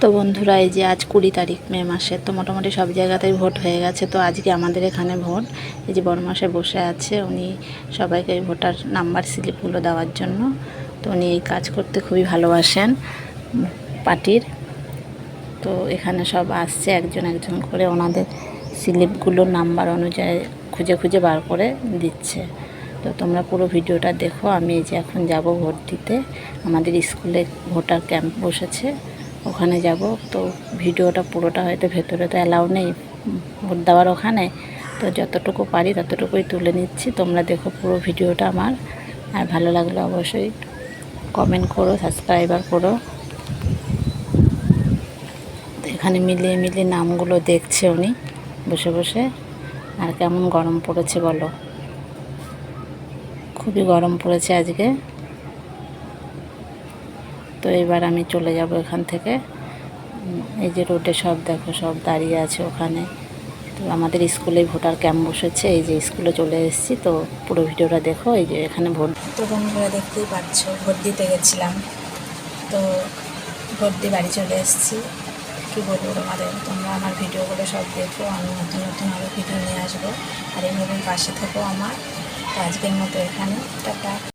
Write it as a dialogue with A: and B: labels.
A: তো বন্ধুরা, এই যে আজ 20 তারিখ মে মাসের, তো মোটামুটি সব জায়গাতেই ভোট হয়ে গেছে। তো আজকে আমাদের এখানে ভোট। এই যে বড়মশাই বসে আছে, উনি সবাইকে ভোটার নাম্বার স্লিপগুলো দেওয়ার জন্য। তো উনি এই কাজ করতে খুবই ভালোবাসেন পার্টির। তো এখানে সব আসছে একজন একজন করে, ওনাদের স্লিপগুলো নাম্বার অনুযায়ী খুঁজে খুঁজে বার করে দিচ্ছে। তো তোমরা পুরো ভিডিওটা দেখো। আমি এই যে এখন যাব ভোট দিতে। আমাদের স্কুলে ভোটার ক্যাম্প বসেছে, ওখানে যাব। তো ভিডিওটা পুরোটা হয়তো ভেতরে তো অ্যালাউ নেই ভোট দেওয়ার ওখানে, তো যতটুকু পারি ততটুকুই তুলে নিচ্ছি। তোমরা দেখো পুরো ভিডিওটা আমার, আর ভালো লাগলে অবশ্যই কমেন্ট করো, সাবস্ক্রাইবার করো। এখানে মিলিয়ে মিলিয়ে নামগুলো দেখছে উনি বসে বসে। আর কেমন গরম পড়েছে বলো, খুবই গরম পড়েছে আজকে। তো এবার আমি চলে যাব এখান থেকে। এই যে রোডে সব দেখো, সব দাঁড়িয়ে আছে ওখানে। তো আমাদের স্কুলে ভোটার ক্যাম্প বসেছে, এই যে স্কুলে চলে এসেছি। তো পুরো ভিডিওটা দেখো। এই যে এখানে ভোট, তো বন্ধুরা দেখতেই পাচ্ছ ভোট দিতে গেছিলাম। তো ভোট দিয়ে বাড়ি চলে এসেছি। কী বলবো তোমাদের, তোমরা আমার ভিডিওগুলো সব দেখো। আমি নতুন নতুন আরও ভিডিও নিয়ে আসবো, আর এইভাবে পাশে থেকো আমার। তো আজকের মতো এখানে টাটা।